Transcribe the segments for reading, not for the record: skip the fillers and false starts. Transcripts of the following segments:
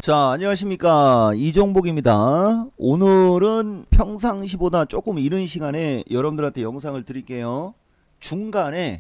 자, 안녕하십니까. 이종복입니다. 오늘은 평상시보다 조금 이른 시간에 여러분들한테 영상을 드릴게요. 중간에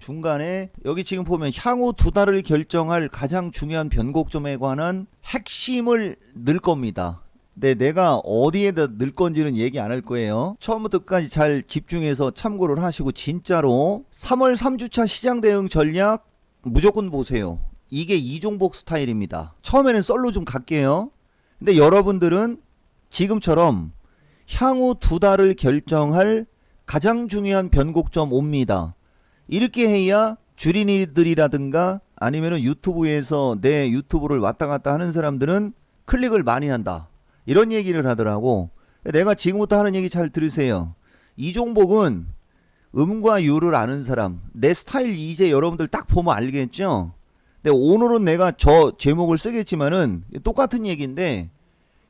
여기 지금 보면 향후 2달을 결정할 가장 중요한 변곡점에 관한 핵심을 넣을 겁니다. 근데 내가 어디에다 넣을 건지는 얘기 안 할 거예요. 처음부터 끝까지 잘 집중해서 참고를 하시고, 진짜로 3월 3주차 시장 대응 전략 무조건 보세요. 이게 이종복 스타일입니다. 처음에는 썰로 좀 갈게요. 근데 여러분들은 지금처럼 향후 2달을 결정할 가장 중요한 변곡점 옵니다. 이렇게 해야 주린이들이라든가 아니면은 유튜브에서 내 유튜브를 왔다 갔다 하는 사람들은 클릭을 많이 한다, 이런 얘기를 하더라고. 내가 지금부터 하는 얘기 잘 들으세요. 이종복은 음과 유를 아는 사람, 내 스타일 이제 여러분들 딱 보면 알겠죠? 근데 오늘은 내가 저 제목을 쓰겠지만은 똑같은 얘기인데,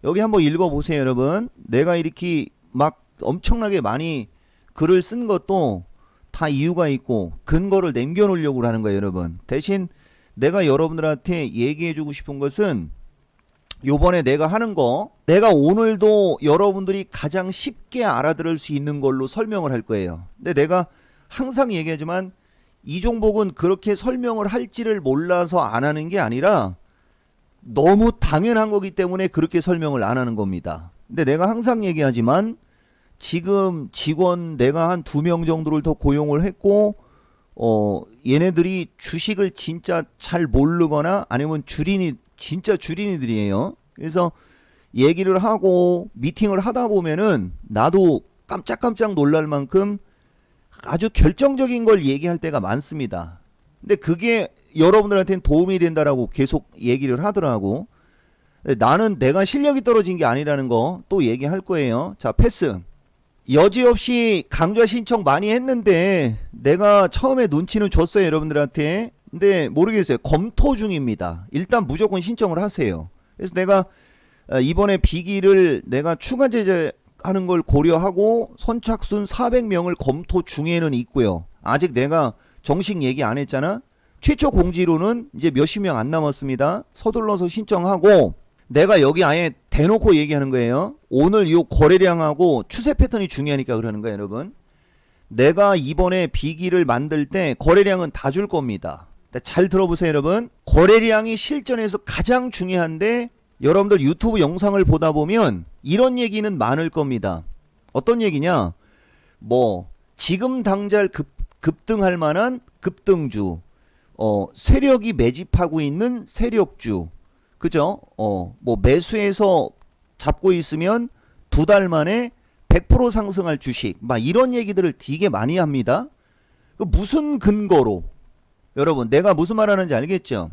여기 한번 읽어보세요 여러분. 내가 이렇게 막 엄청나게 많이 글을 쓴 것도 다 이유가 있고 근거를 남겨놓으려고 하는 거예요 여러분. 대신 내가 여러분들한테 얘기해주고 싶은 것은, 요번에 내가 하는 거, 내가 오늘도 여러분들이 가장 쉽게 알아들을 수 있는 걸로 설명을 할 거예요. 근데 내가 항상 얘기하지만 이종복은 그렇게 설명을 할지를 몰라서 안 하는 게 아니라 너무 당연한 거기 때문에 그렇게 설명을 안 하는 겁니다. 근데 내가 항상 얘기하지만 지금 직원 내가 한 2명 정도를 더 고용을 했고, 얘네들이 주식을 진짜 잘 모르거나 아니면 진짜 주린이들이에요. 그래서 얘기를 하고 미팅을 하다 보면은 나도 깜짝깜짝 놀랄 만큼 아주 결정적인 걸 얘기할 때가 많습니다. 근데 그게 여러분들한테는 도움이 된다라고 계속 얘기를 하더라고. 나는 내가 실력이 떨어진 게 아니라는 거 또 얘기할 거예요. 자, 패스. 여지없이 강좌 신청 많이 했는데 내가 처음에 눈치는 줬어요 여러분들한테. 근데 모르겠어요. 검토 중입니다. 일단 무조건 신청을 하세요. 그래서 내가 이번에 비기를 내가 추가 제재하는 걸 고려하고 선착순 400명을 검토 중에는 있고요. 아직 내가 정식 얘기 안 했잖아. 최초 공지로는 이제 몇십 명 안 남았습니다. 서둘러서 신청하고, 내가 여기 아예 대놓고 얘기하는 거예요. 오늘 요 거래량하고 추세 패턴이 중요하니까 그러는 거예요 여러분. 내가 이번에 비기를 만들 때 거래량은 다 줄 겁니다. 잘 들어보세요 여러분. 거래량이 실전에서 가장 중요한데, 여러분들 유튜브 영상을 보다 보면 이런 얘기는 많을 겁니다. 어떤 얘기냐, 뭐 지금 당장 급등할 만한 급등주, 세력이 매집하고 있는 세력주, 그죠? 뭐 매수해서 잡고 있으면 2달 만에 100% 상승할 주식, 막 이런 얘기들을 되게 많이 합니다. 그 무슨 근거로? 여러분, 내가 무슨 말 하는지 알겠죠?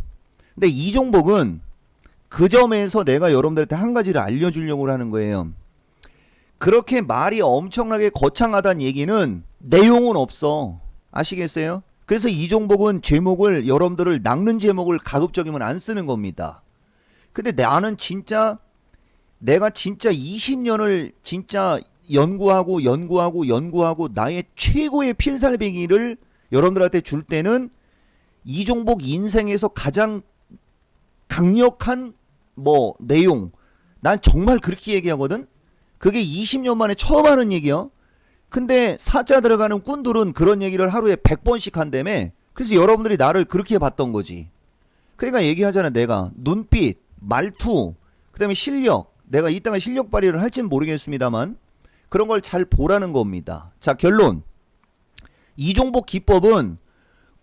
근데 이종복은 그 점에서 내가 여러분들한테 한 가지를 알려주려고 하는 거예요. 그렇게 말이 엄청나게 거창하다는 얘기는 내용은 없어. 아시겠어요? 그래서 이종복은 제목을, 여러분들을 낚는 제목을 가급적이면 안 쓰는 겁니다. 근데 나는 진짜, 내가 진짜 20년을 진짜 연구하고 나의 최고의 필살배기를 여러분들한테 줄 때는 이종복 인생에서 가장 강력한 내용, 난 정말 그렇게 얘기하거든. 그게 20년 만에 처음 하는 얘기야. 근데 사자 들어가는 꾼들은 그런 얘기를 하루에 100번씩 한다며. 그래서 여러분들이 나를 그렇게 봤던 거지. 그러니까 얘기하잖아. 내가 눈빛, 말투, 그 다음에 실력, 내가 이따가 실력 발휘를 할지는 모르겠습니다만 그런 걸 잘 보라는 겁니다. 자, 결론. 이종복 기법은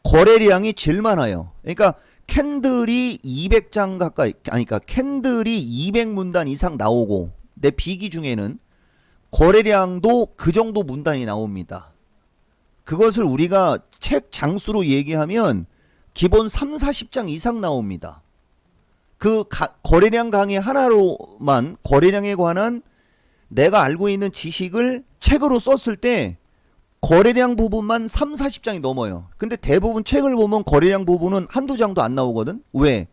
거래량이 제일 많아요. 그러니까 캔들이 200장 가까이, 그러니까 캔들이 200문단 이상 나오고, 내 비기 중에는 거래량도 그 정도 문단이 나옵니다. 그것을 우리가 책 장수로 얘기하면 기본 3, 40장 이상 나옵니다. 그 거래량 강의 하나로만 거래량에 관한 내가 알고 있는 지식을 책으로 썼을 때 거래량 부분만 3, 40장이 넘어요. 근데 대부분 책을 보면 거래량 부분은 한두 장도 안 나오거든. 왜?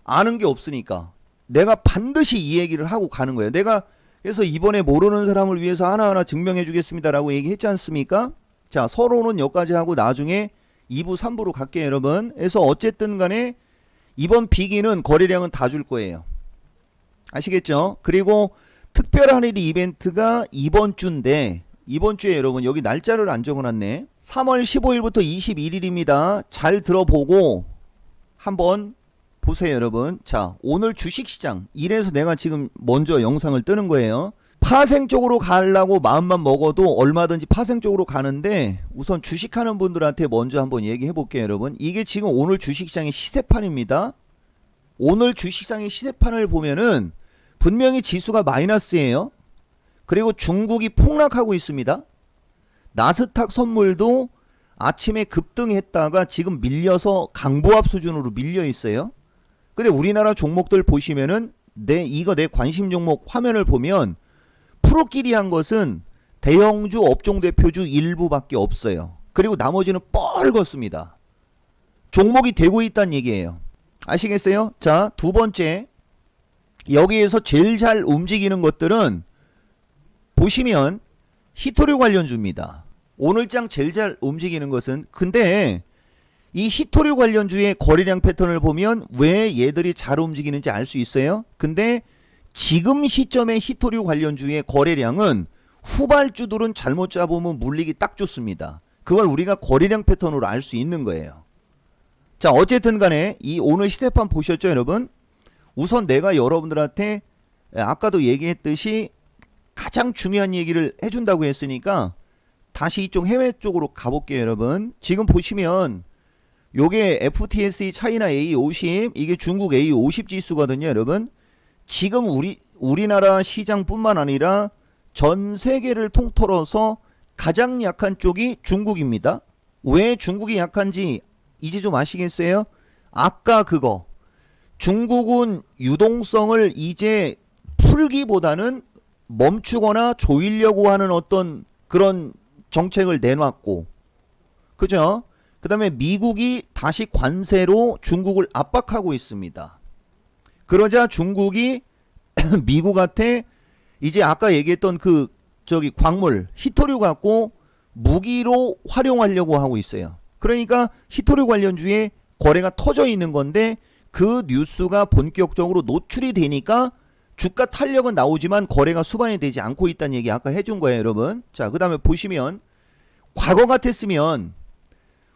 아는 게 없으니까. 내가 반드시 이 얘기를 하고 가는 거예요. 내가 그래서 이번에 모르는 사람을 위해서 하나하나 증명해 주겠습니다라고 얘기했지 않습니까? 자, 서로는 여기까지 하고 나중에 2부 3부로 갈게요 여러분. 그래서 어쨌든 간에 이번 비기는 거래량은 다 줄 거예요. 아시겠죠? 그리고 특별한 일 이벤트가 이번 주인데 이번 주에 여러분 여기 날짜를 안 적어놨네. 3월 15일부터 21일입니다. 잘 들어보고 한번 보세요 여러분. 자, 오늘 주식시장 이래서 내가 지금 먼저 영상을 뜨는 거예요. 파생 쪽으로 가려고 마음만 먹어도 얼마든지 파생 쪽으로 가는데 우선 주식하는 분들한테 먼저 한번 얘기해 볼게요 여러분. 이게 지금 오늘 주식시장의 시세판입니다. 오늘 주식시장의 시세판을 보면은 분명히 지수가 마이너스예요. 그리고 중국이 폭락하고 있습니다. 나스닥 선물도 아침에 급등했다가 지금 밀려서 강보합 수준으로 밀려 있어요. 근데 우리나라 종목들 보시면은 내 관심 종목 화면을 보면 프로끼리 한 것은 대형주 업종 대표주 일부밖에 없어요. 그리고 나머지는 뻘겋습니다. 종목이 되고 있다는 얘기예요. 아시겠어요? 자, 두 번째, 여기에서 제일 잘 움직이는 것들은 보시면 히토류 관련주입니다. 오늘장 제일 잘 움직이는 것은, 근데 이 히토류 관련주의 거래량 패턴을 보면 왜 얘들이 잘 움직이는지 알 수 있어요. 근데 지금 시점의 히토류 관련주의 거래량은 후발주들은 잘못 잡으면 물리기 딱 좋습니다. 그걸 우리가 거래량 패턴으로 알 수 있는 거예요. 자, 어쨌든 간에 이 오늘 시세판 보셨죠 여러분? 우선 내가 여러분들한테 아까도 얘기했듯이 가장 중요한 얘기를 해준다고 했으니까 다시 이쪽 해외 쪽으로 가볼게요 여러분. 지금 보시면 요게 FTSE 차이나 A50, 이게 중국 A50 지수거든요 여러분. 지금 우리나라 시장뿐만 아니라 전 세계를 통틀어서 가장 약한 쪽이 중국입니다. 왜 중국이 약한지 이제 좀 아시겠어요? 아까 그거 중국은 유동성을 이제 풀기보다는 멈추거나 조이려고 하는 어떤 그런 정책을 내놨고, 그죠? 그 다음에 미국이 다시 관세로 중국을 압박하고 있습니다. 그러자 중국이 미국한테 이제 아까 얘기했던 그 광물 히토류 갖고 무기로 활용하려고 하고 있어요. 그러니까 히토류 관련주에 거래가 터져 있는 건데 그 뉴스가 본격적으로 노출이 되니까 주가 탄력은 나오지만 거래가 수반이 되지 않고 있다는 얘기 아까 해준 거예요 여러분. 자, 그 다음에 보시면 과거 같았으면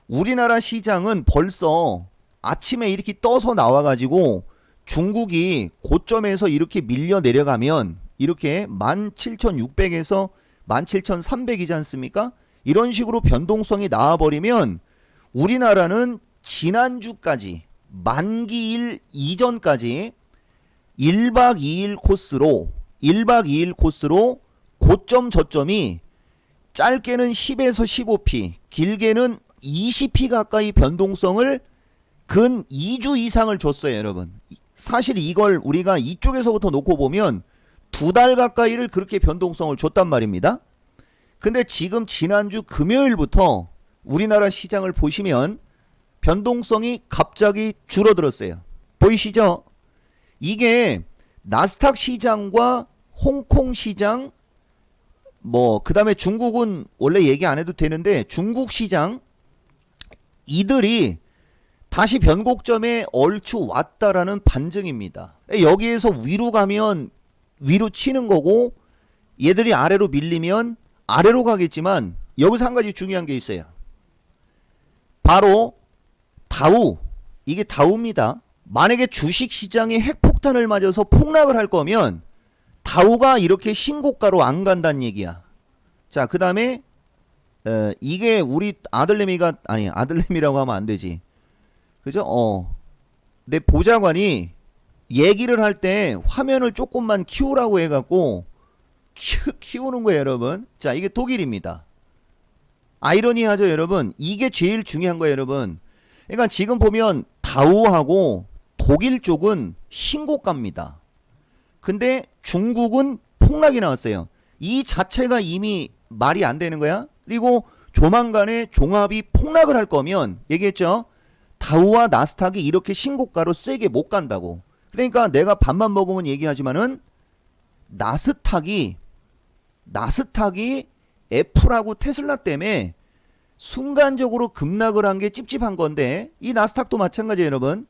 우리나라 시장은 벌써 아침에 이렇게 떠서 나와가지고 중국이 고점에서 이렇게 밀려 내려가면 이렇게 17,600에서 17,300이지 않습니까? 이런 식으로 변동성이 나와버리면 우리나라는 지난주까지 만기일 이전까지 1박 2일 코스로 고점 저점이 짧게는 10에서 15p, 길게는 20p 가까이 변동성을 근 2주 이상을 줬어요 여러분. 사실 이걸 우리가 이쪽에서부터 놓고 보면 2달 가까이를 그렇게 변동성을 줬단 말입니다. 근데 지금 지난주 금요일부터 우리나라 시장을 보시면 변동성이 갑자기 줄어들었어요. 보이시죠? 이게 나스닥 시장과 홍콩 시장, 그 다음에 중국은 원래 얘기 안 해도 되는데 중국 시장, 이들이 다시 변곡점에 얼추 왔다라는 반증입니다. 여기에서 위로 가면 위로 치는 거고 얘들이 아래로 밀리면 아래로 가겠지만 여기서 한 가지 중요한 게 있어요. 바로 다우, 이게 다우입니다. 만약에 주식시장이 핵폭탄을 맞아서 폭락을 할 거면 다우가 이렇게 신고가로 안 간다는 얘기야. 자, 그 다음에 이게 우리 아들내미라고 하면 안 되지. 그죠? 내 보좌관이 얘기를 할 때 화면을 조금만 키우라고 해갖고 키우는 거예요 여러분. 자, 이게 독일입니다. 아이러니하죠 여러분. 이게 제일 중요한 거예요 여러분. 그러니까 지금 보면 다우하고 독일 쪽은 신고가입니다. 근데 중국은 폭락이 나왔어요. 이 자체가 이미 말이 안 되는 거야. 그리고 조만간에 종합이 폭락을 할 거면 얘기했죠. 다우와 나스닥이 이렇게 신고가로 세게 못 간다고. 그러니까 내가 밥만 먹으면 얘기하지만은 나스닥이 애플하고 테슬라 때문에 순간적으로 급락을 한 게 찝찝한 건데 이 나스닥도 마찬가지예요 여러분.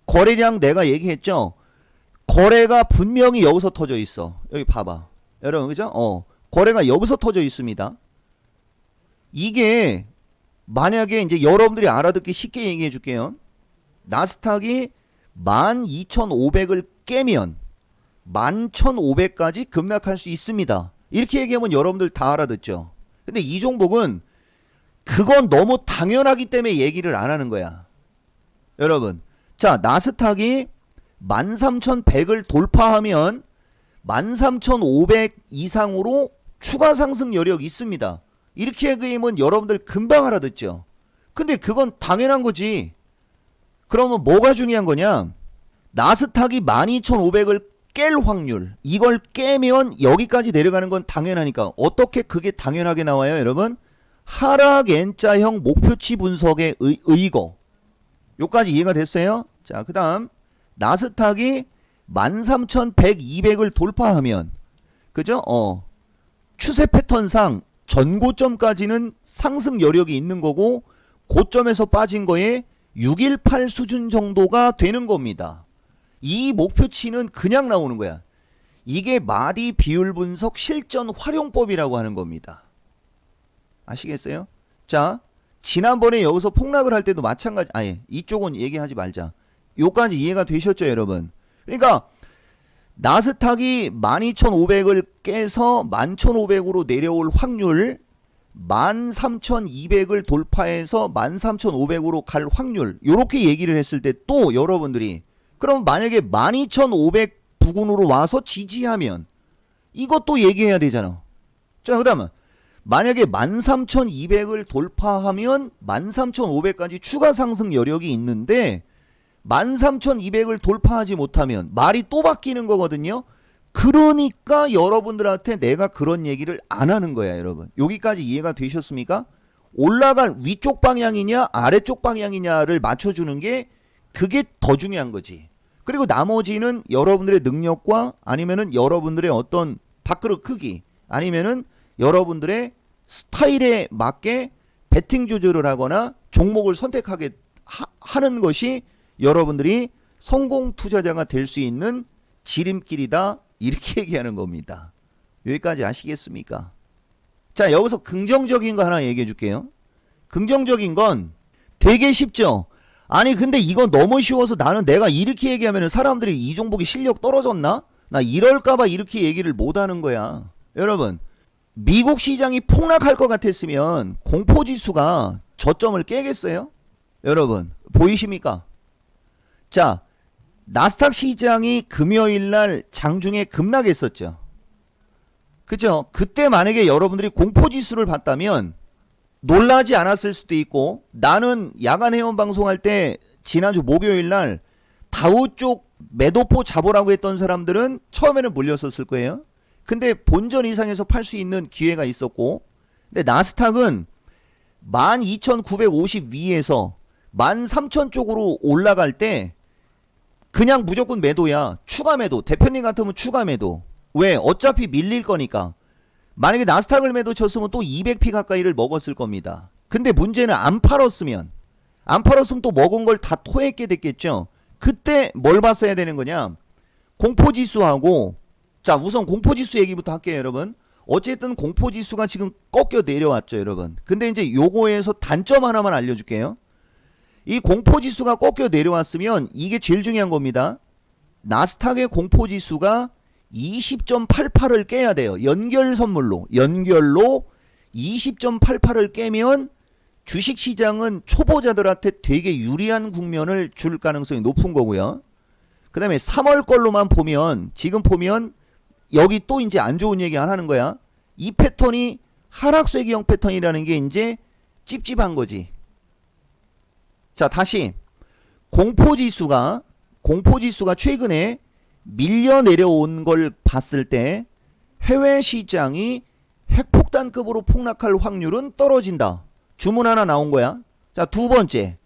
거래량 내가 얘기했죠. 거래가 분명히 여기서 터져 있어. 여기 봐봐. 여러분, 그죠? 거래가 여기서 터져 있습니다. 이게 만약에 이제 여러분들이 알아듣기 쉽게 얘기해 줄게요. 나스닥이 12,500을 깨면 11,500까지 급락할 수 있습니다. 이렇게 얘기하면 여러분들 다 알아듣죠. 근데 이 종목은 그건 너무 당연하기 때문에 얘기를 안 하는 거야. 여러분, 자, 나스닥이 13,100을 돌파하면 13,500 이상으로 추가 상승 여력이 있습니다. 이렇게 얘기하면 여러분들 금방 알아듣죠. 근데 그건 당연한 거지. 그러면 뭐가 중요한 거냐? 나스닥이 12,500을 깰 확률, 이걸 깨면 여기까지 내려가는 건 당연하니까. 어떻게 그게 당연하게 나와요, 여러분? 하락 N자형 목표치 분석에 의거. 요까지 이해가 됐어요? 자, 그 다음 나스닥이 13,100, 200을 돌파하면, 그죠? 추세 패턴상 전고점까지는 상승 여력이 있는 거고, 고점에서 빠진 거에 618 수준 정도가 되는 겁니다. 이 목표치는 그냥 나오는 거야. 이게 마디 비율 분석 실전 활용법이라고 하는 겁니다. 아시겠어요? 자, 지난번에 여기서 폭락을 할 때도 마찬가지. 아니, 이쪽은 얘기하지 말자. 요까지 이해가 되셨죠, 여러분? 그러니까 나스닥이 12,500을 깨서 11,500으로 내려올 확률, 13,200을 돌파해서 13,500으로 갈 확률, 요렇게 얘기를 했을 때 또 여러분들이, 그럼 만약에 12,500 부근으로 와서 지지하면 이것도 얘기해야 되잖아. 자, 그 다음은 만약에 13,200을 돌파하면 13,500까지 추가 상승 여력이 있는데 13,200을 돌파하지 못하면 말이 또 바뀌는 거거든요. 그러니까 여러분들한테 내가 그런 얘기를 안 하는 거야, 여러분. 여기까지 이해가 되셨습니까? 올라갈 위쪽 방향이냐 아래쪽 방향이냐를 맞춰주는 게 그게 더 중요한 거지. 그리고 나머지는 여러분들의 능력과 아니면은 여러분들의 어떤 밥그릇 크기 아니면은 여러분들의 스타일에 맞게 배팅 조절을 하거나 종목을 선택하게 하는 것이 여러분들이 성공 투자자가 될 수 있는 지름길이다, 이렇게 얘기하는 겁니다. 여기까지 아시겠습니까? 자, 여기서 긍정적인 거 하나 얘기해 줄게요. 긍정적인 건 되게 쉽죠. 아니 근데 이거 너무 쉬워서 나는 내가 이렇게 얘기하면 사람들이 이 종목이 실력 떨어졌나? 나 이럴까봐 이렇게 얘기를 못하는 거야. 여러분, 미국 시장이 폭락할 것 같았으면 공포지수가 저점을 깨겠어요? 여러분 보이십니까? 자, 나스닥 시장이 금요일날 장중에 급락했었죠. 그죠? 그때 만약에 여러분들이 공포지수를 봤다면 놀라지 않았을 수도 있고, 나는 야간 회원 방송할 때 지난주 목요일날 다우 쪽 매도포 잡으라고 했던 사람들은 처음에는 물렸었을 거예요. 근데 본전 이상에서 팔 수 있는 기회가 있었고, 근데 나스닥은 12,950 위에서 13,000 쪽으로 올라갈 때 그냥 무조건 매도야. 추가 매도. 대표님 같으면 추가 매도. 왜? 어차피 밀릴 거니까. 만약에 나스닥을 매도 쳤으면 또 200p 가까이를 먹었을 겁니다. 근데 문제는 안 팔았으면 또 먹은 걸 다 토했게 됐겠죠. 그때 뭘 봤어야 되는 거냐? 공포지수하고, 자, 우선 공포지수 얘기부터 할게요, 여러분. 어쨌든 공포지수가 지금 꺾여 내려왔죠, 여러분. 근데 이제 요거에서 단점 하나만 알려줄게요. 이 공포지수가 꺾여 내려왔으면 이게 제일 중요한 겁니다. 나스닥의 공포지수가 20.88을 깨야 돼요. 연결 선물로, 연결로 20.88을 깨면 주식시장은 초보자들한테 되게 유리한 국면을 줄 가능성이 높은 거고요. 그 다음에 3월 걸로만 보면, 지금 보면 여기 또 이제 안 좋은 얘기 안 하는 거야. 이 패턴이 하락세기형 패턴이라는 게 이제 찝찝한 거지. 자, 다시 공포지수가 최근에 밀려 내려온 걸 봤을 때 해외 시장이 핵폭탄급으로 폭락할 확률은 떨어진다. 주문 하나 나온 거야. 자, 두 번째.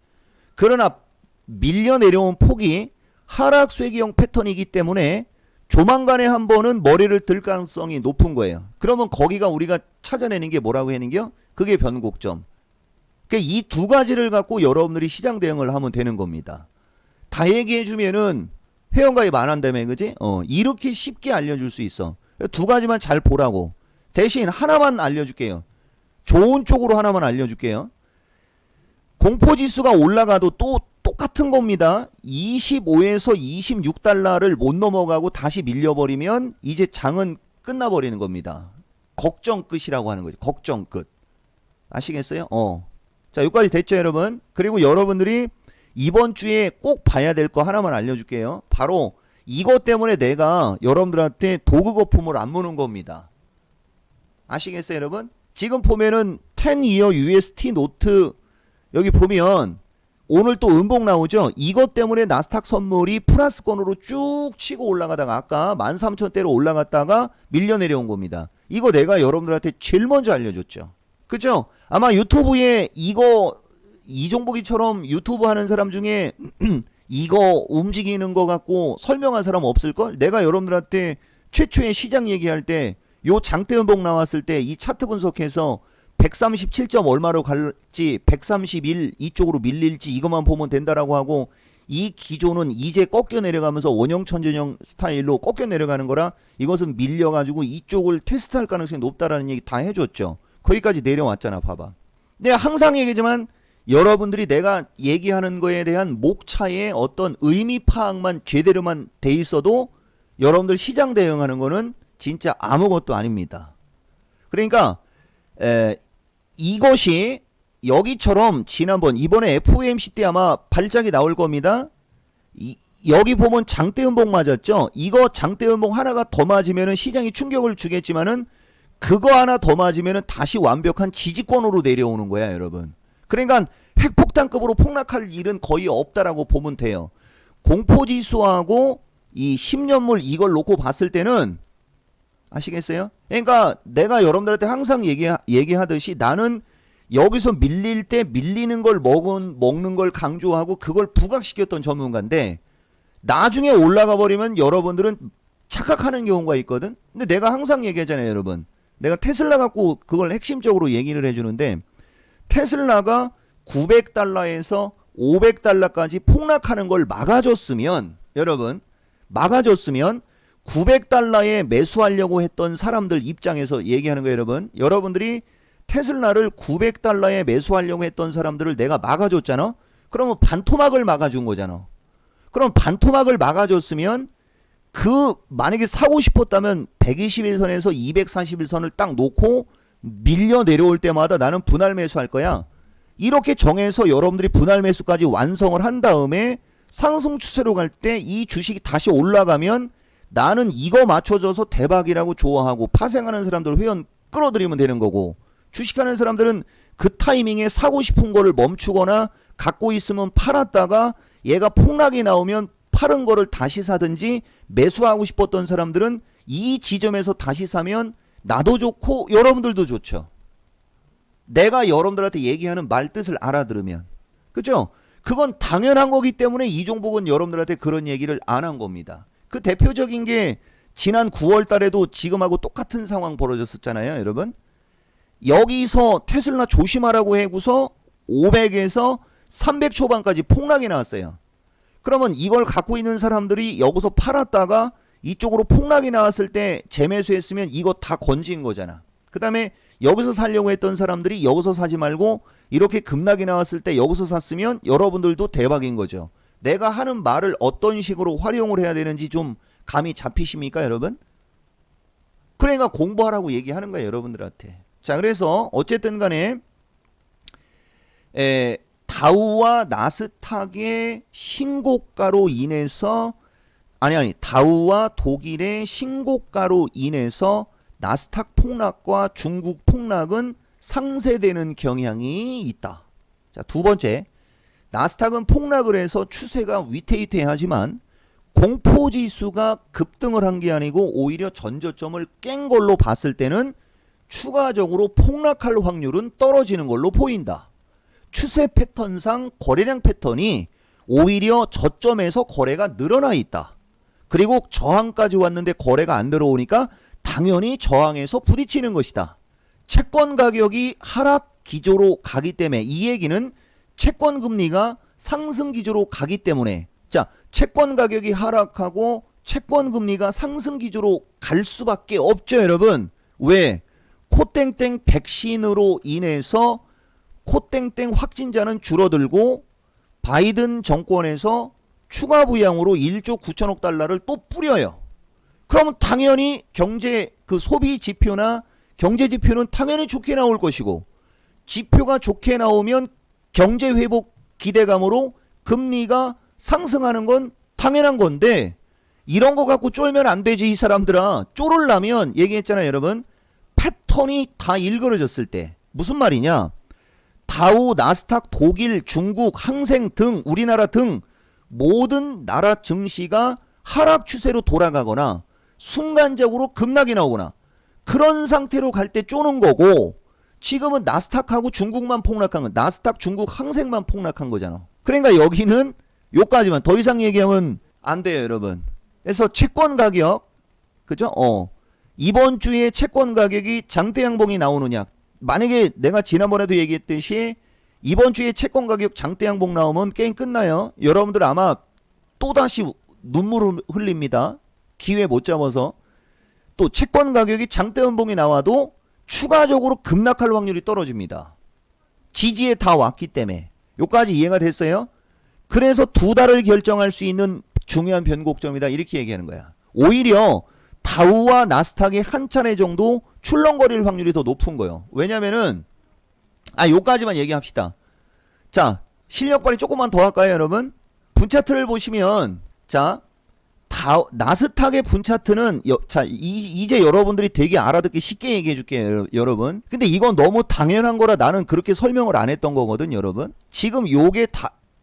그러나 밀려 내려온 폭이 하락세기형 패턴이기 때문에 조만간에 한 번은 머리를 들 가능성이 높은 거예요. 그러면 거기가 우리가 찾아내는 게 뭐라고 하는겨? 그게 변곡점. 그러니까 이 두 가지를 갖고 여러분들이 시장 대응을 하면 되는 겁니다. 다 얘기해 주면은 회원가입 안 한다며, 그지? 이렇게 쉽게 알려줄 수 있어. 두 가지만 잘 보라고. 대신 하나만 알려줄게요. 좋은 쪽으로 하나만 알려줄게요. 공포지수가 올라가도 또 똑같은 겁니다. 25에서 26달러를 못 넘어가고 다시 밀려버리면 이제 장은 끝나버리는 겁니다. 걱정 끝이라고 하는 거죠. 걱정 끝. 아시겠어요? 자, 여기까지 됐죠, 여러분? 그리고 여러분들이 이번 주에 꼭 봐야 될 거 하나만 알려줄게요. 바로 이것 때문에 내가 여러분들한테 도구 거품을 안 무는 겁니다. 아시겠어요, 여러분? 지금 보면은 10-year UST 노트 여기 보면 오늘 또 음봉 나오죠? 이것 때문에 나스닥 선물이 플러스권으로 쭉 치고 올라가다가 아까 13,000대로 올라갔다가 밀려 내려온 겁니다. 이거 내가 여러분들한테 제일 먼저 알려줬죠. 그죠? 아마 유튜브에 이종복이처럼 유튜브 하는 사람 중에 이거 움직이는 거 갖고 설명한 사람 없을걸? 내가 여러분들한테 최초의 시장 얘기할 때 요 장대 음봉 나왔을 때 이 차트 분석해서 137점 얼마로 갈지 131 이쪽으로 밀릴지 이것만 보면 된다라고 하고 이 기조는 이제 꺾여 내려가면서 원형천전형 스타일로 꺾여 내려가는 거라 이것은 밀려가지고 이쪽을 테스트할 가능성이 높다라는 얘기 다 해줬죠. 거기까지 내려왔잖아. 봐봐. 내가 항상 얘기하지만 여러분들이 내가 얘기하는 거에 대한 목차의 어떤 의미 파악만 제대로만 돼 있어도 여러분들 시장 대응하는 거는 진짜 아무것도 아닙니다. 그러니까 이것이 여기처럼 지난번 이번에 FOMC 때 아마 발작이 나올 겁니다. 여기 보면 장대 음봉 맞았죠. 이거 장대 음봉 하나가 더 맞으면은 시장이 충격을 주겠지만은 그거 하나 더 맞으면은 다시 완벽한 지지권으로 내려오는 거야, 여러분. 그러니까 핵폭탄급으로 폭락할 일은 거의 없다라고 보면 돼요. 공포지수하고 이 10년물 이걸 놓고 봤을 때는 아시겠어요? 그러니까 내가 여러분들한테 항상 얘기하듯이 나는 여기서 밀릴 때 밀리는 걸 먹는 걸 강조하고 그걸 부각시켰던 전문가인데 나중에 올라가 버리면 여러분들은 착각하는 경우가 있거든. 근데 내가 항상 얘기하잖아요, 여러분. 내가 테슬라 갖고 그걸 핵심적으로 얘기를 해주는데 테슬라가 900달러에서 500달러까지 폭락하는 걸 막아줬으면 여러분 막아줬으면 900달러에 매수하려고 했던 사람들 입장에서 얘기하는 거예요, 여러분. 여러분들이 테슬라를 900달러에 매수하려고 했던 사람들을 내가 막아줬잖아. 그러면 반토막을 막아준 거잖아. 그럼 반토막을 막아줬으면 만약에 사고 싶었다면 121선에서 241선을 딱 놓고 밀려 내려올 때마다 나는 분할 매수할 거야. 이렇게 정해서 여러분들이 분할 매수까지 완성을 한 다음에 상승 추세로 갈 때 이 주식이 다시 올라가면 나는 이거 맞춰줘서 대박이라고 좋아하고 파생하는 사람들 회원 끌어들이면 되는 거고 주식하는 사람들은 그 타이밍에 사고 싶은 거를 멈추거나 갖고 있으면 팔았다가 얘가 폭락이 나오면 파른 거를 다시 사든지 매수하고 싶었던 사람들은 이 지점에서 다시 사면 나도 좋고 여러분들도 좋죠. 내가 여러분들한테 얘기하는 말 뜻을 알아들으면. 그죠? 그건 당연한 거기 때문에 이종복은 여러분들한테 그런 얘기를 안 한 겁니다. 그 대표적인 게 지난 9월 달에도 지금하고 똑같은 상황 벌어졌었잖아요, 여러분. 여기서 테슬라 조심하라고 해고서 500에서 300 초반까지 폭락이 나왔어요. 그러면 이걸 갖고 있는 사람들이 여기서 팔았다가 이쪽으로 폭락이 나왔을 때 재매수했으면 이거 다 건진 거잖아. 그 다음에 여기서 살려고 했던 사람들이 여기서 사지 말고 이렇게 급락이 나왔을 때 여기서 샀으면 여러분들도 대박인 거죠. 내가 하는 말을 어떤 식으로 활용을 해야 되는지 좀 감이 잡히십니까, 여러분? 그러니까 공부하라고 얘기하는 거예요, 여러분들한테. 자, 그래서 어쨌든 간에 다우와 나스닥의 신고가로 인해서 다우와 독일의 신고가로 인해서 나스닥 폭락과 중국 폭락은 상쇄되는 경향이 있다. 자, 두 번째, 나스닥은 폭락을 해서 추세가 위태위태하지만 공포지수가 급등을 한 게 아니고 오히려 전저점을 깬 걸로 봤을 때는 추가적으로 폭락할 확률은 떨어지는 걸로 보인다. 추세 패턴상 거래량 패턴이 오히려 저점에서 거래가 늘어나 있다. 그리고 저항까지 왔는데 거래가 안 들어오니까 당연히 저항에서 부딪히는 것이다. 채권 가격이 하락 기조로 가기 때문에 이 얘기는 채권 금리가 상승 기조로 가기 때문에 자, 채권 가격이 하락하고 채권 금리가 상승 기조로 갈 수밖에 없죠, 여러분. 왜? 코땡땡 백신으로 인해서 코땡땡 확진자는 줄어들고 바이든 정권에서 추가 부양으로 1조 9천억 달러를 또 뿌려요. 그러면 당연히 경제 그 소비 지표나 경제 지표는 당연히 좋게 나올 것이고, 지표가 좋게 나오면 경제 회복 기대감으로 금리가 상승하는 건 당연한 건데, 이런 거 갖고 쫄면 안 되지. 이 사람들아, 쫄으려면 얘기했잖아요, 여러분. 패턴이 다 일그러졌을 때. 무슨 말이냐? 다우, 나스닥, 독일, 중국, 항생 등 우리나라 등 모든 나라 증시가 하락 추세로 돌아가거나 순간적으로 급락이 나오거나 그런 상태로 갈 때 쪼는 거고, 지금은 나스닥하고 중국만 폭락한 거, 나스닥, 중국, 항생만 폭락한 거잖아. 그러니까 여기는 요까지만, 더 이상 얘기하면 안 돼요, 여러분. 그래서 채권 가격, 그죠? 이번 주에 채권 가격이 장대 양봉이 나오느냐. 만약에 내가 지난번에도 얘기했듯이 이번 주에 채권 가격 장대 양봉 나오면 게임 끝나요. 여러분들 아마 또다시 눈물을 흘립니다. 기회 못 잡아서. 또 채권 가격이 장대 연봉이 나와도 추가적으로 급락할 확률이 떨어집니다. 지지에 다 왔기 때문에. 요까지 이해가 됐어요? 그래서 두 달을 결정할 수 있는 중요한 변곡점이다, 이렇게 얘기하는 거야. 오히려 다우와 나스닥의 한 차례 정도 출렁거릴 확률이 더 높은 거예요. 왜냐면은 요까지만 얘기합시다. 자, 실력 발휘 조금만 더 할까요, 여러분? 분차트를 보시면, 자, 나스닥의 분차트는 이제 여러분들이 되게 알아듣기 쉽게 얘기해 줄게요, 여러분. 근데 이건 너무 당연한 거라 나는 그렇게 설명을 안 했던 거거든, 여러분. 지금 요게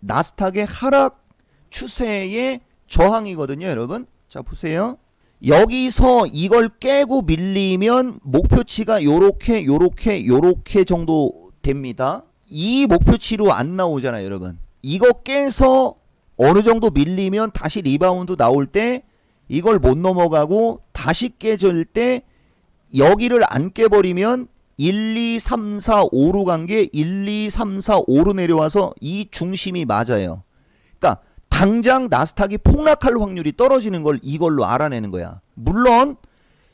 나스닥의 하락 추세의 저항이거든요, 여러분. 자, 보세요. 여기서 이걸 깨고 밀리면 목표치가 요렇게 정도 됩니다. 이 목표치로 안 나오잖아요, 여러분. 이거 깨서 어느 정도 밀리면 다시 리바운드 나올 때 이걸 못 넘어가고 다시 깨질 때 여기를 안 깨버리면 1, 2, 3, 4, 5로 간 게 1, 2, 3, 4, 5로 내려와서 이 중심이 맞아요. 그러니까 당장 나스닥이 폭락할 확률이 떨어지는 걸 이걸로 알아내는 거야. 물론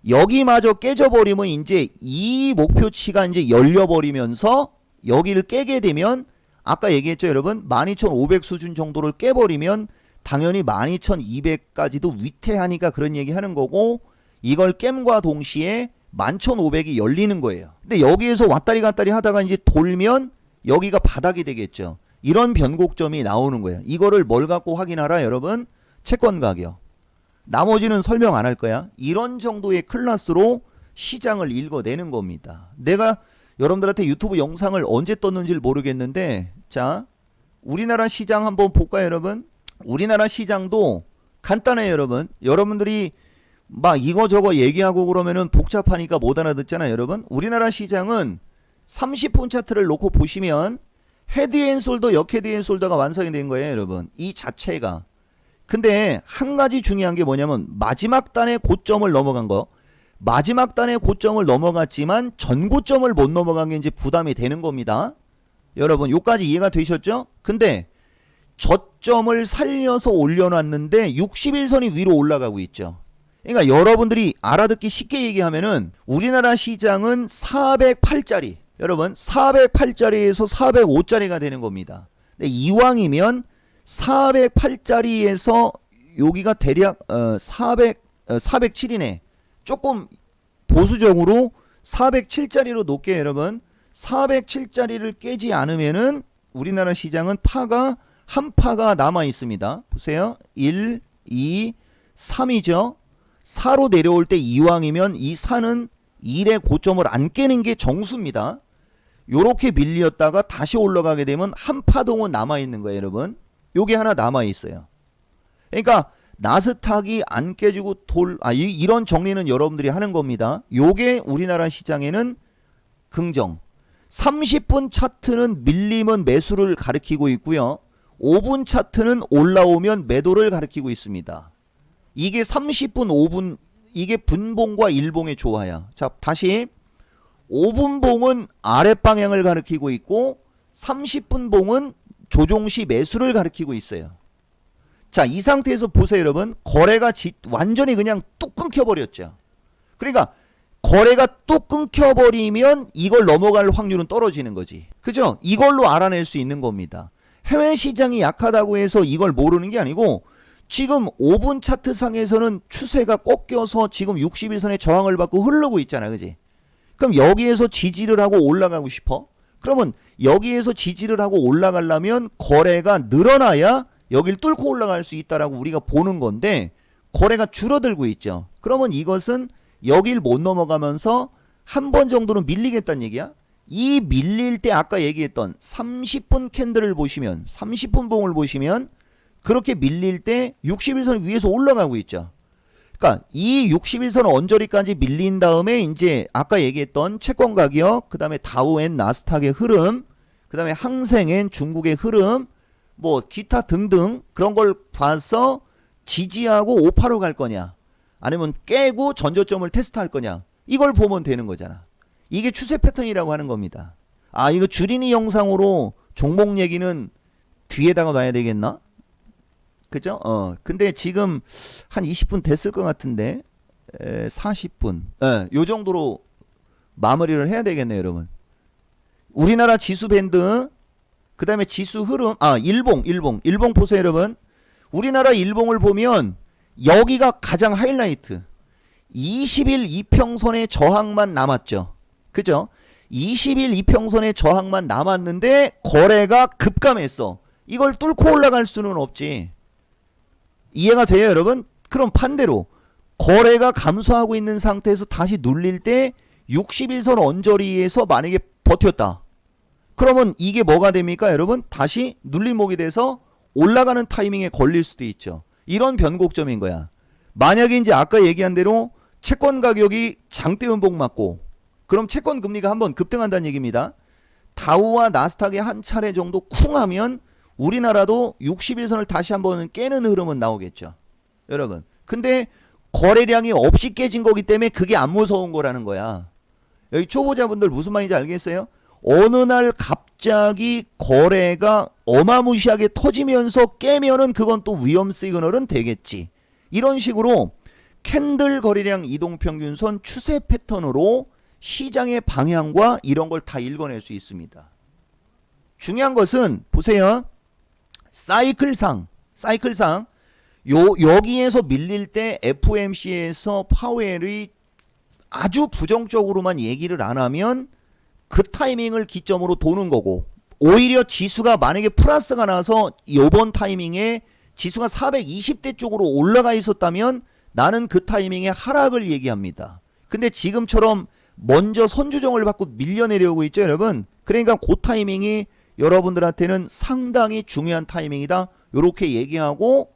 여기마저 깨져버리면 이제 이 목표치가 이제 열려버리면서 여기를 깨게 되면 아까 얘기했죠, 여러분. 12,500 수준 정도를 깨버리면 당연히 12,200까지도 위태하니까 그런 얘기 하는 거고, 이걸 깸과 동시에 11,500이 열리는 거예요. 근데 여기에서 왔다리 갔다리 하다가 이제 돌면 여기가 바닥이 되겠죠. 이런 변곡점이 나오는 거예요. 이거를 뭘 갖고 확인하라, 여러분? 채권 가격. 나머지는 설명 안 할 거야. 이런 정도의 클래스로 시장을 읽어내는 겁니다. 내가 여러분들한테 유튜브 영상을 언제 떴는지를 모르겠는데, 자, 우리나라 시장 한번 볼까요, 여러분? 우리나라 시장도 간단해요, 여러분. 여러분들이 막 이거저거 얘기하고 그러면은 복잡하니까 못 알아듣잖아요, 여러분. 우리나라 시장은 30분 차트를 놓고 보시면 헤드앤솔더, 역헤드앤솔더가 완성이 된 거예요, 여러분. 이 자체가. 근데 한 가지 중요한 게 뭐냐면 마지막 단의 고점을 넘어간 거. 마지막 단의 고점을 넘어갔지만 전고점을 못 넘어간 게 이제 부담이 되는 겁니다. 여러분, 요까지 이해가 되셨죠? 근데 저점을 살려서 올려놨는데 61선이 위로 올라가고 있죠. 그러니까 여러분들이 알아듣기 쉽게 얘기하면은 우리나라 시장은 408짜리, 여러분 408짜리에서 405짜리가 되는 겁니다. 근데 이왕이면 408짜리에서 여기가 대략 407이네. 조금 보수적으로 407짜리로 놓게, 여러분. 407짜리를 깨지 않으면은 우리나라 시장은 한 파가 남아 있습니다. 보세요. 1, 2, 3이죠. 4로 내려올 때 이왕이면 이 4는 1의 고점을 안 깨는 게 정수입니다. 요렇게 밀렸다가 다시 올라가게 되면 한 파동은 남아 있는 거예요, 여러분. 요게 하나 남아 있어요. 그러니까 나스닥이 안 깨지고 이런 정리는 여러분들이 하는 겁니다. 요게 우리나라 시장에는 긍정. 30분 차트는 밀리면 매수를 가리키고 있고요. 5분 차트는 올라오면 매도를 가리키고 있습니다. 이게 30분, 5분, 이게 분봉과 일봉의 조화야. 자, 다시 5분 봉은 아랫방향을 가리키고 있고 30분 봉은 조종시 매수를 가리키고 있어요. 자, 이 상태에서 보세요, 여러분. 거래가 완전히 그냥 뚝 끊겨버렸죠. 그러니까 거래가 뚝 끊겨버리면 이걸 넘어갈 확률은 떨어지는 거지. 그죠? 이걸로 알아낼 수 있는 겁니다. 해외 시장이 약하다고 해서 이걸 모르는 게 아니고 지금 5분 차트 상에서는 추세가 꺾여서 지금 60일선의 저항을 받고 흐르고 있잖아. 그지? 그럼 여기에서 지지를 하고 올라가고 싶어? 그러면 여기에서 지지를 하고 올라가려면 거래가 늘어나야 여길 뚫고 올라갈 수 있다라고 우리가 보는 건데 거래가 줄어들고 있죠. 그러면 이것은 여길 못 넘어가면서 한 번 정도는 밀리겠다는 얘기야. 이 밀릴 때 아까 얘기했던 30분 캔들을 보시면 30분 봉을 보시면 그렇게 밀릴 때 61선 위에서 올라가고 있죠. 그러니까 이 61선 언저리까지 밀린 다음에 이제 아까 얘기했던 채권 가격, 그 다음에 다우앤 나스닥의 흐름, 그 다음에 항생엔 중국의 흐름, 뭐 기타 등등 그런 걸 봐서 지지하고 오파로 갈 거냐, 아니면 깨고 전저점을 테스트할 거냐, 이걸 보면 되는 거잖아. 이게 추세 패턴이라고 하는 겁니다. 아, 이거 주린이 영상으로 종목 얘기는 뒤에다가 놔야 되겠나? 그죠? 근데 지금 한 20분 됐을 것 같은데 40분. 요 정도로 마무리를 해야 되겠네요, 여러분. 우리나라 지수 밴드, 그 다음에 지수 흐름, 일봉 보세요, 여러분. 우리나라 일봉을 보면 여기가 가장 하이라이트. 20일 이평선의 저항만 남았죠. 그죠? 20일 이평선의 저항만 남았는데 거래가 급감했어. 이걸 뚫고 올라갈 수는 없지. 이해가 돼요, 여러분? 그럼 반대로 거래가 감소하고 있는 상태에서 다시 눌릴 때 61선 언저리에서 만약에 버텼다. 그러면 이게 뭐가 됩니까, 여러분? 다시 눌림목이 돼서 올라가는 타이밍에 걸릴 수도 있죠. 이런 변곡점인 거야. 만약에 이제 아까 얘기한 대로 채권 가격이 장대 음봉 맞고, 그럼 채권 금리가 한번 급등한다는 얘기입니다. 다우와 나스닥이 한 차례 정도 쿵하면 우리나라도 61선을 다시 한번 깨는 흐름은 나오겠죠, 여러분. 근데 거래량이 없이 깨진 거기 때문에 그게 안 무서운 거라는 거야. 여기 초보자분들 무슨 말인지 알겠어요? 어느 날 갑자기 거래가 어마무시하게 터지면서 깨면은 그건 또 위험 시그널은 되겠지. 이런 식으로 캔들 거래량 이동평균선 추세 패턴으로 시장의 방향과 이런 걸 다 읽어낼 수 있습니다. 중요한 것은 보세요. 사이클상 여기에서 밀릴 때 FOMC에서 파웰이 아주 부정적으로만 얘기를 안 하면 그 타이밍을 기점으로 도는 거고, 오히려 지수가 만약에 플러스가 나서 이번 타이밍에 지수가 420대 쪽으로 올라가 있었다면 나는 그 타이밍에 하락을 얘기합니다. 근데 지금처럼 먼저 선조정을 받고 밀려내려고 있죠, 여러분. 그러니까 그 타이밍이 여러분들한테는 상당히 중요한 타이밍이다, 요렇게 얘기하고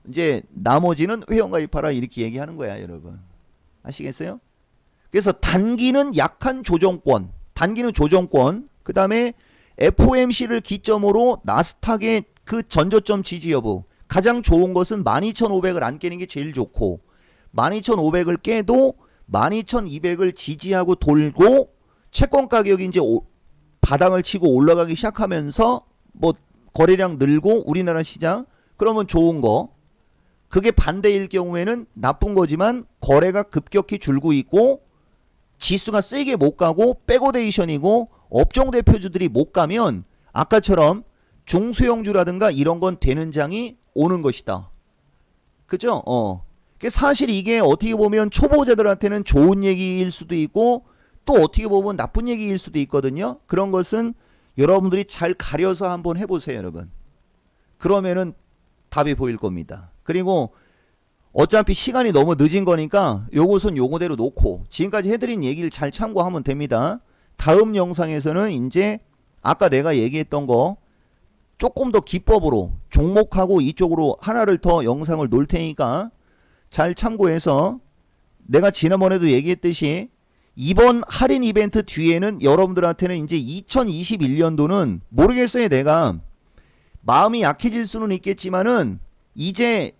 이제 나머지는 회원가입하라 이렇게 얘기하는 거야, 여러분. 아시겠어요? 그래서 단기는 약한 조정권, 그 다음에 FOMC를 기점으로 나스닥의 그 전저점 지지 여부, 가장 좋은 것은 12,500을 안 깨는 게 제일 좋고, 12,500을 깨도 12,200을 지지하고 돌고 채권 가격이 이제 바닥을 치고 올라가기 시작하면서 뭐 거래량 늘고 우리나라 시장, 그러면 좋은 거. 그게 반대일 경우에는 나쁜 거지만 거래가 급격히 줄고 있고 지수가 세게 못 가고 백오데이션이고 업종 대표주들이 못 가면 아까처럼 중소형주라든가 이런 건 되는 장이 오는 것이다. 그죠? 사실 이게 어떻게 보면 초보자들한테는 좋은 얘기일 수도 있고 또 어떻게 보면 나쁜 얘기일 수도 있거든요. 그런 것은 여러분들이 잘 가려서 한번 해보세요, 여러분. 그러면은 답이 보일 겁니다. 그리고 어차피 시간이 너무 늦은 거니까 요것은 요거대로 놓고 지금까지 해드린 얘기를 잘 참고하면 됩니다. 다음 영상에서는 이제 아까 내가 얘기했던 거 조금 더 기법으로 종목하고 이쪽으로 하나를 더 영상을 놓을 테니까 잘 참고해서, 내가 지난번에도 얘기했듯이 이번 할인 이벤트 뒤에는 여러분들한테는 이제 2021년도는 모르겠어요. 내가 마음이 약해질 수는 있겠지만은 이제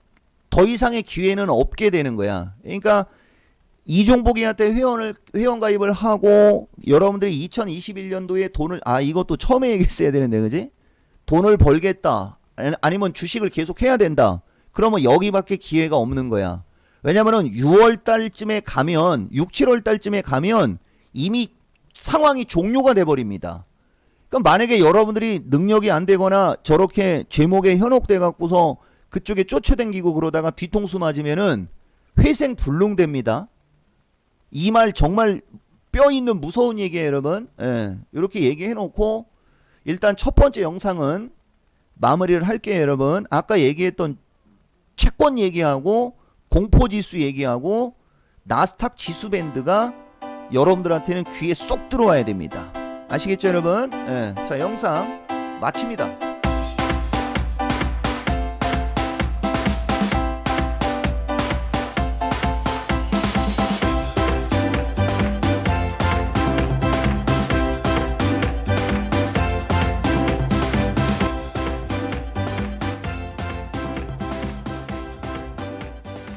더 이상의 기회는 없게 되는 거야. 그러니까 이종복이한테 회원 가입을 하고 여러분들이 2021년도에 돈을, 이것도 처음에 얘기했어야 되는데, 그지? 돈을 벌겠다, 아니면 주식을 계속 해야 된다, 그러면 여기밖에 기회가 없는 거야. 왜냐면은 6월 달쯤에 가면 6, 7월 달쯤에 가면 이미 상황이 종료가 돼 버립니다. 그럼 만약에 여러분들이 능력이 안 되거나 저렇게 제목에 현혹돼 갖고서 그쪽에 쫓아다니고 그러다가 뒤통수 맞으면은 회생불능됩니다. 이 말 정말 뼈 있는 무서운 얘기예요, 여러분. 예, 이렇게 얘기해 놓고 일단 첫 번째 영상은 마무리를 할게요, 여러분. 아까 얘기했던 채권 얘기하고 공포지수 얘기하고 나스닥 지수 밴드가 여러분들한테는 귀에 쏙 들어와야 됩니다. 아시겠죠, 여러분? 예, 자, 영상 마칩니다.